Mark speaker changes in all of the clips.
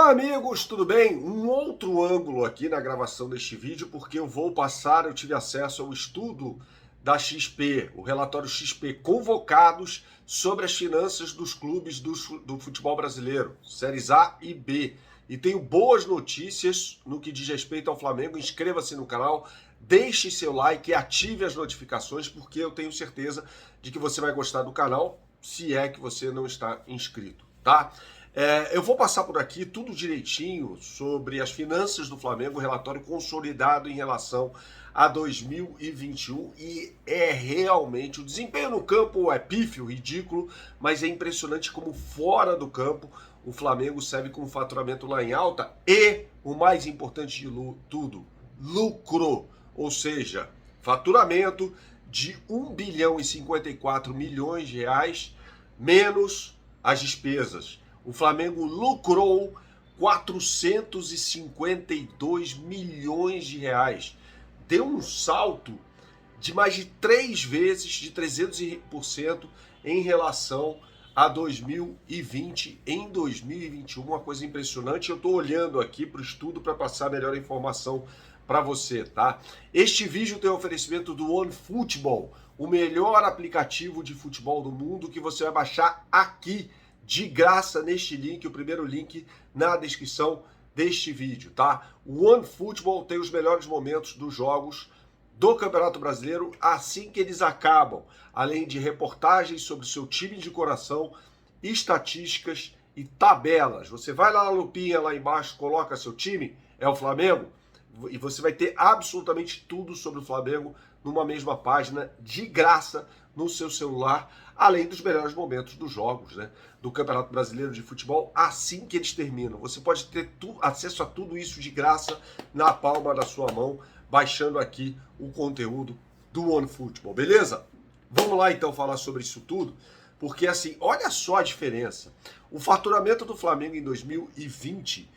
Speaker 1: Olá amigos, tudo bem? Um outro ângulo aqui na gravação deste vídeo, porque eu tive acesso ao estudo da XP, o relatório XP convocados sobre as finanças dos clubes do futebol brasileiro, séries A e B. E tenho boas notícias no que diz respeito ao Flamengo. Inscreva-se no canal, deixe seu like e ative as notificações, porque eu tenho certeza de que você vai gostar do canal, se é que você não está inscrito, tá? Eu vou passar por aqui tudo direitinho sobre as finanças do Flamengo, relatório consolidado em relação a 2021, e é realmente, o desempenho no campo é pífio, ridículo, mas é impressionante como fora do campo o Flamengo serve com faturamento lá em alta e, o mais importante de tudo, lucro, ou seja, faturamento de 1 bilhão e 54 milhões de reais menos as despesas. O Flamengo lucrou 452 milhões de reais. Deu um salto de mais de 3 vezes, de 300% em relação a 2020. Em 2021, uma coisa impressionante. Eu estou olhando aqui para o estudo para passar melhor informação para você, tá? Este vídeo tem oferecimento do OneFootball, o melhor aplicativo de futebol do mundo, que você vai baixar aqui de graça neste link, o primeiro link na descrição deste vídeo, tá? O OneFootball tem os melhores momentos dos jogos do Campeonato Brasileiro assim que eles acabam, além de reportagens sobre o seu time de coração, estatísticas e tabelas. Você vai lá na lupinha, lá embaixo, coloca seu time, é o Flamengo, e você vai ter absolutamente tudo sobre o Flamengo numa mesma página, de graça, no seu celular, além dos melhores momentos dos jogos, né, do Campeonato Brasileiro de Futebol, assim que eles terminam. Você pode ter acesso a tudo isso de graça na palma da sua mão, baixando aqui o conteúdo do OneFootball, beleza? Vamos lá então falar sobre isso tudo, porque assim, olha só a diferença. O faturamento do Flamengo em 2020,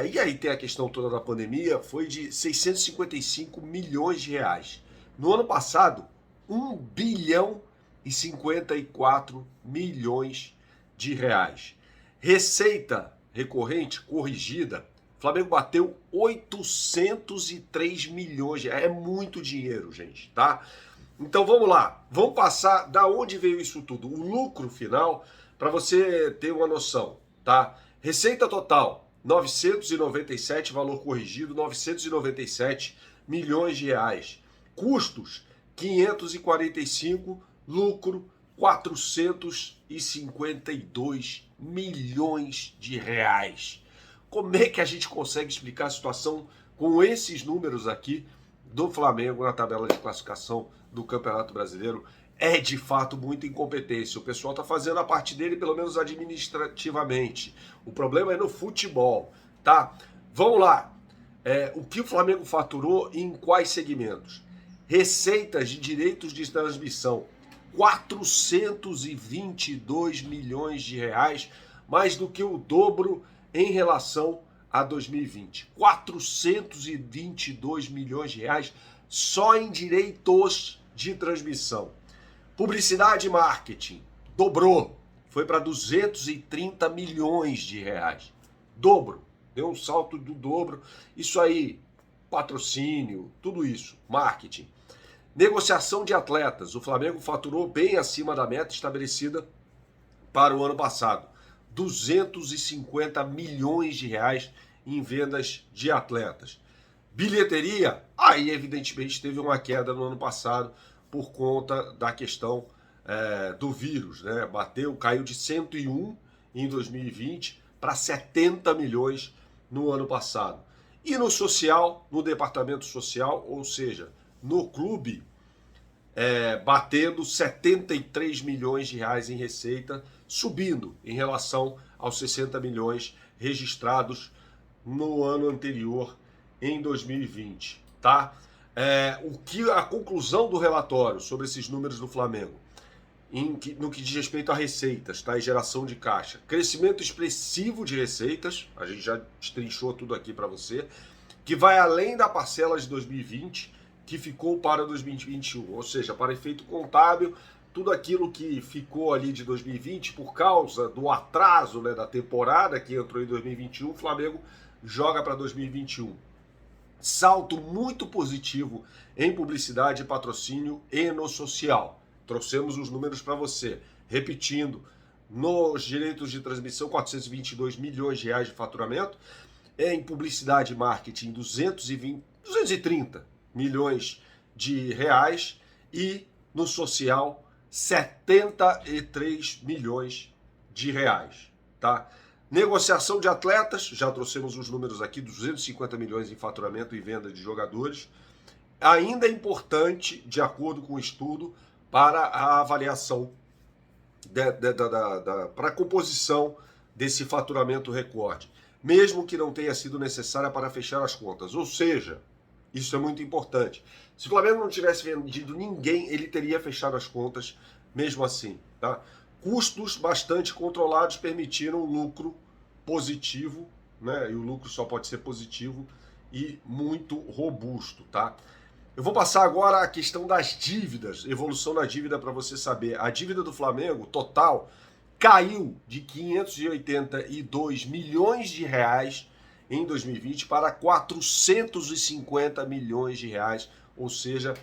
Speaker 1: e aí tem a questão toda da pandemia, foi de 655 milhões de reais. No ano passado, 1 bilhão e 54 milhões de reais. Receita recorrente corrigida, o Flamengo bateu 803 milhões de reais. É muito dinheiro, gente, tá? Então vamos lá, vamos passar da onde veio isso tudo. O lucro final, para você ter uma noção, tá? Receita total, 997, valor corrigido, 997 milhões de reais. Custos, 545, lucro, 452 milhões de reais. Como é que a gente consegue explicar a situação com esses números aqui do Flamengo na tabela de classificação do Campeonato Brasileiro? É de fato muita incompetência. O pessoal está fazendo a parte dele, pelo menos administrativamente. O problema é no futebol, tá? Vamos lá. O que o Flamengo faturou e em quais segmentos? Receitas de direitos de transmissão, 422 milhões de reais, mais do que o dobro em relação a 2020. 422 milhões de reais só em direitos de transmissão. Publicidade e marketing dobrou, foi para 230 milhões de reais. Dobro, deu um salto do dobro. Isso aí, patrocínio, tudo isso, marketing. Negociação de atletas, o Flamengo faturou bem acima da meta estabelecida para o ano passado. 250 milhões de reais em vendas de atletas. Bilheteria, aí evidentemente teve uma queda no ano passado por conta da questão do vírus, né? Caiu de 101 em 2020 para 70 milhões no ano passado. E no social, no departamento social, ou seja, no clube, batendo 73 milhões de reais em receita, subindo em relação aos 60 milhões registrados no ano anterior, em 2020, tá? A conclusão do relatório sobre esses números do Flamengo, no que diz respeito a receitas, tá? E geração de caixa. Crescimento expressivo de receitas, a gente já destrinchou tudo aqui para você, que vai além da parcela de 2020, que ficou para 2021, ou seja, para efeito contábil, tudo aquilo que ficou ali de 2020 por causa do atraso, né, da temporada que entrou em 2021, o Flamengo joga para 2021. Salto muito positivo em publicidade, patrocínio e no social. Trouxemos os números para você. Repetindo, nos direitos de transmissão, 422 milhões de reais de faturamento. Em publicidade e marketing, 230 milhões de reais. E no social, 73 milhões de reais. Tá? Negociação de atletas, já trouxemos os números aqui, 250 milhões em faturamento e venda de jogadores. Ainda é importante, de acordo com o estudo, para a avaliação, para a composição desse faturamento recorde, mesmo que não tenha sido necessária para fechar as contas. Ou seja, isso é muito importante. Se o Flamengo não tivesse vendido ninguém, ele teria fechado as contas mesmo assim. Tá? Custos bastante controlados permitiram lucro positivo, né? E o lucro só pode ser positivo e muito robusto, tá? Eu vou passar agora a questão das dívidas, evolução da dívida para você saber. A dívida do Flamengo total caiu de 582 milhões de reais em 2020 para 450 milhões de reais, ou seja,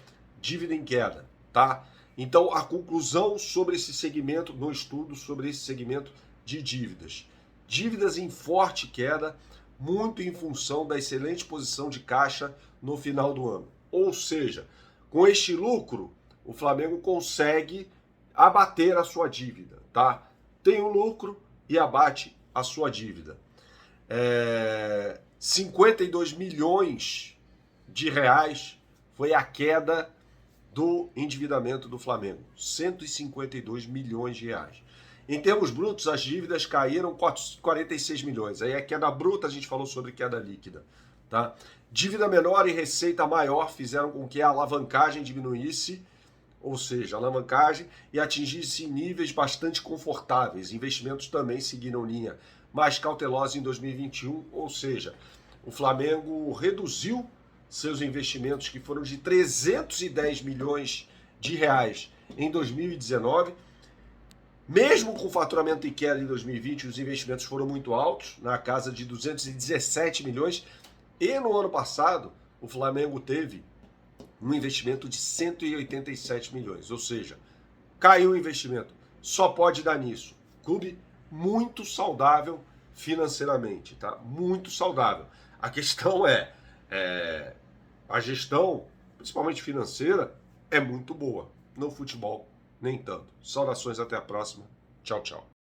Speaker 1: dívida em queda, tá? Então, a conclusão sobre esse segmento, no estudo sobre esse segmento de dívidas. Dívidas em forte queda, muito em função da excelente posição de caixa no final do ano. Ou seja, com este lucro, o Flamengo consegue abater a sua dívida, tá? Tem o lucro e abate a sua dívida. 52 milhões de reais foi a queda do endividamento do Flamengo. 152 milhões de reais. Em termos brutos, as dívidas caíram 46 milhões. Aí a queda bruta, a gente falou sobre queda líquida. Tá? Dívida menor e receita maior fizeram com que a alavancagem diminuísse, ou seja, a alavancagem, e atingisse níveis bastante confortáveis. Investimentos também seguiram linha mais cautelosa em 2021, ou seja, o Flamengo reduziu seus investimentos, que foram de 310 milhões de reais em 2019. Mesmo com o faturamento em queda em 2020, os investimentos foram muito altos, na casa de 217 milhões. E no ano passado, o Flamengo teve um investimento de 187 milhões. Ou seja, caiu o investimento. Só pode dar nisso. Clube muito saudável financeiramente, tá? Muito saudável. A questão a gestão, principalmente financeira, é muito boa. No futebol, nem tanto. Saudações, até a próxima. Tchau, tchau.